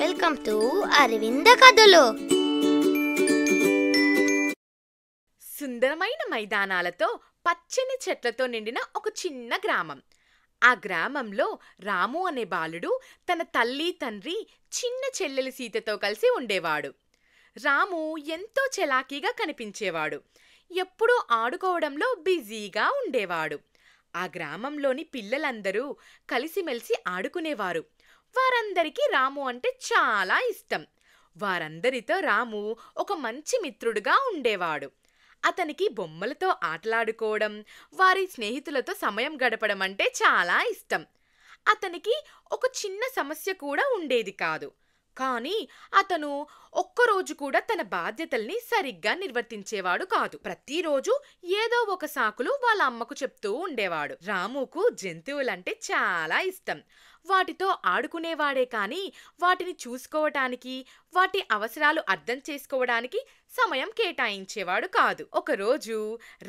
Welcome to Aravinda కథలు. సుందరమైన మైదానాలతో పచ్చని చెట్లతో నిండిన ఒక చిన్న గ్రామం. ఆ గ్రామంలో రాము అనే బాలుడు తన తల్లి తండ్రి చిన్న చెల్లెలి సీతతో కలిసి ఉండేవాడు. రాము ఎంతో చలాకీగా కనిపించేవాడు. ఎప్పుడూ ఆడుకోవడంలో బిజీగా ఉండేవాడు. ఆ గ్రామంలోని పిల్లలందరూ కలిసిమెలిసి ఆడుకునేవారు. వారందరికీ రాము అంటే చాలా ఇష్టం. వారందరితో రాము ఒక మంచి మిత్రుడుగా ఉండేవాడు. అతనికి బొమ్మలతో ఆటలాడుకోవడం, వారి స్నేహితులతో సమయం గడపడం అంటే చాలా ఇష్టం. అతనికి ఒక చిన్న సమస్య కూడా ఉండేది కాదు. కానీ అతను ఒక్కరోజు కూడా తన బాధ్యతల్ని సరిగ్గా నిర్వర్తించేవాడు కాదు. ప్రతిరోజు ఏదో ఒక సాకులు వాళ్ళ అమ్మకు చెప్తూ ఉండేవాడు. రాముకు జంతువులంటే చాలా ఇష్టం. వాటితో ఆడుకునేవాడే కానీ వాటిని చూసుకోవటానికి, వాటి అవసరాలు అర్థం చేసుకోవడానికి సమయం కేటాయించేవాడు కాదు. ఒకరోజు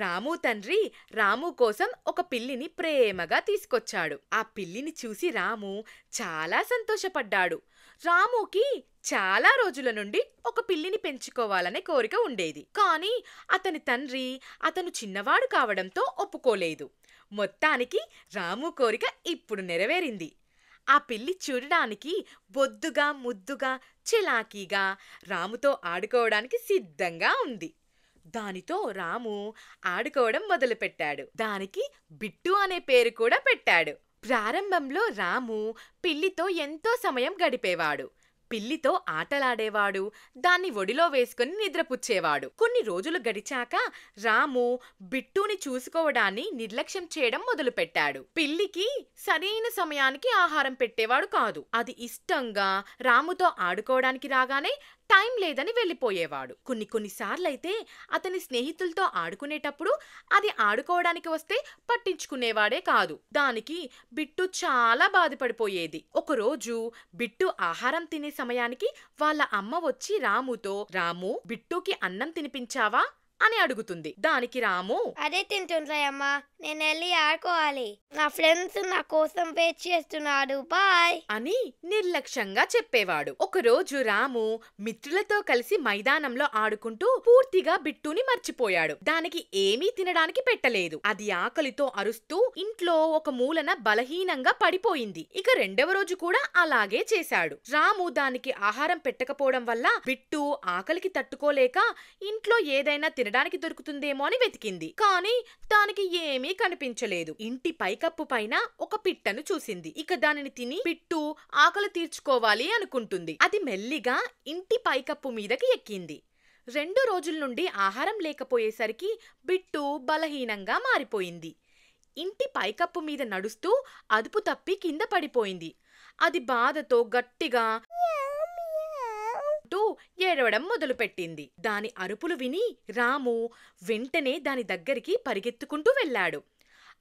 రాము తండ్రి రాము కోసం ఒక పిల్లిని ప్రేమగా తీసుకొచ్చాడు. ఆ పిల్లిని చూసి రాము చాలా సంతోషపడ్డాడు. రాముకి చాలా రోజుల నుండి ఒక పిల్లిని పెంచుకోవాలనే కోరిక ఉండేది. కానీ అతని తండ్రి అతను చిన్నవాడు కావడంతో ఒప్పుకోలేదు. మొత్తానికి రాము కోరిక ఇప్పుడు నెరవేరింది. ఆ పిల్లి చూడడానికి బొద్దుగా, ముద్దుగా, చిలాకీగా రాముతో ఆడుకోవడానికి సిద్ధంగా ఉంది. దానితో రాము ఆడుకోవడం మొదలుపెట్టాడు. దానికి బిట్టు అనే పేరు కూడా పెట్టాడు. ప్రారంభంలో రాము పిల్లితో ఎంతో సమయం గడిపేవాడు. పిల్లితో ఆటలాడేవాడు. దాన్ని ఒడిలో వేసుకుని నిద్రపుచ్చేవాడు. కొన్ని రోజులు గడిచాక రాము బిట్టుని చూసుకోవడాన్ని నిర్లక్ష్యం చేయడం మొదలుపెట్టాడు. పిల్లికి సరైన సమయానికి ఆహారం పెట్టేవాడు కాదు. అది ఇష్టంగా రాముతో ఆడుకోవడానికి రాగానే టైం లేదని వెళ్ళిపోయేవాడు. కొన్నిసార్లైతే అతని స్నేహితులతో ఆడుకునేటప్పుడు అది ఆడుకోవడానికి వస్తే పట్టించుకునేవాడే కాదు. దానికి బిట్టు చాలా బాధపడిపోయేది. ఒకరోజు బిట్టు ఆహారం తినే సమయానికి వాళ్ళ అమ్మ వచ్చి రాముతో, రాము బిట్టుకి అన్నం తినిపించావా అని అడుగుతుంది. దానికి రాము, అదే తింటుంటాయమ్మా, నేను వెళ్ళి ఆడుకోవాలి, నా ఫ్రెండ్స్ నా కోసం వెయిట్ చేస్తున్నాడు, బాయ్ అని నిర్లక్ష్యంగా చెప్పేవాడు. ఒకరోజు రాము మిత్రులతో కలిసి మైదానంలో ఆడుకుంటూ పూర్తిగా బిట్టుని మర్చిపోయాడు. దానికి ఏమీ తినడానికి పెట్టలేదు. అది ఆకలితో అరుస్తూ ఇంట్లో ఒక మూలన బలహీనంగా పడిపోయింది. ఇక రెండవ రోజు కూడా అలాగే చేశాడు. రాము దానికి ఆహారం పెట్టకపోవడం వల్ల బిట్టు ఆకలికి తట్టుకోలేక ఇంట్లో ఏదైనా తినడానికి దొరుకుతుందేమో అని వెతికింది. కానీ దానికి ఏమీ కనిపించలేదు. ఇంటి పైకప్పు పైన ఒక పిట్టను చూసింది. ఇక దానిని తిని బిట్టు ఆకలి తీర్చుకోవాలి అనుకుంటుంది. అది మెల్లిగా ఇంటి పైకప్పు మీదకి ఎక్కింది. 2 రోజుల నుండి ఆహారం లేకపోయేసరికి బిట్టు బలహీనంగా మారిపోయింది. ఇంటి పైకప్పు మీద నడుస్తూ అదుపు తప్పి కింద పడిపోయింది. అది బాధతో గట్టిగా ఏడవడం మొదలుపెట్టింది. దాని అరుపులు విని రాము వెంటనే దాని దగ్గరికి పరిగెత్తుకుంటూ వెళ్ళాడు.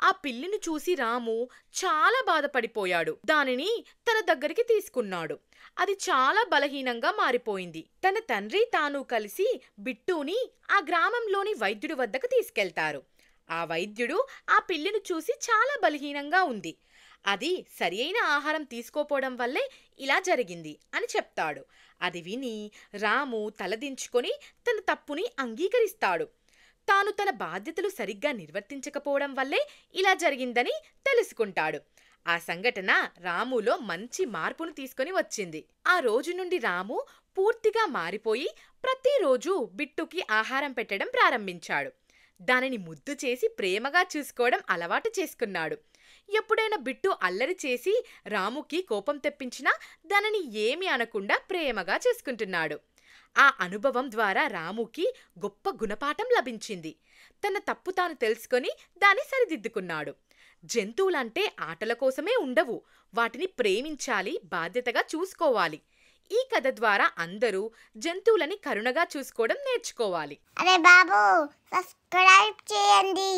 ఆ పిల్లిని చూసి రాము చాలా బాధపడిపోయాడు. దానిని తన దగ్గరికి తీసుకున్నాడు. అది చాలా బలహీనంగా మారిపోయింది. తన తండ్రి తాను కలిసి బిట్టుని ఆ గ్రామంలోని వైద్యుడి వద్దకు తీసుకెళ్తారు. ఆ వైద్యుడు ఆ పిల్లిని చూసి చాలా బలహీనంగా ఉంది, అది సరియైన ఆహారం తీసుకోపోవడం వల్లే ఇలా జరిగింది అని చెప్తాడు. అది విని రాము తలదించుకొని తన తప్పుని అంగీకరిస్తాడు. తాను తన బాధ్యతలు సరిగ్గా నిర్వర్తించకపోవడం వల్లే ఇలా జరిగిందని తెలుసుకుంటాడు. ఆ సంఘటన రాములో మంచి మార్పును తీసుకొని వచ్చింది. ఆ రోజు నుండి రాము పూర్తిగా మారిపోయి ప్రతిరోజు బిట్టుకి ఆహారం పెట్టడం ప్రారంభించాడు. దానిని ముద్దు చేసి ప్రేమగా చూసుకోవడం అలవాటు చేసుకున్నాడు. ఎప్పుడైనా బిట్టు అల్లరి చేసి రాముకి కోపం తెప్పించినా దానిని ఏమీ అనకుండా ప్రేమగా చేసుకుంటున్నాడు. ఆ అనుభవం ద్వారా రాముకి గొప్ప గుణపాఠం లభించింది. తన తప్పు తాను తెలుసుకొని దాన్ని సరిదిద్దుకున్నాడు. జంతువులంటే ఆటల కోసమే ఉండవు, వాటిని ప్రేమించాలి, బాధ్యతగా చూసుకోవాలి. ఈ కథ ద్వారా అందరూ జంతువులని కరుణగా చూసుకోవడం నేర్చుకోవాలి. అరే బాబు, సబ్స్క్రైబ్ చేయండి.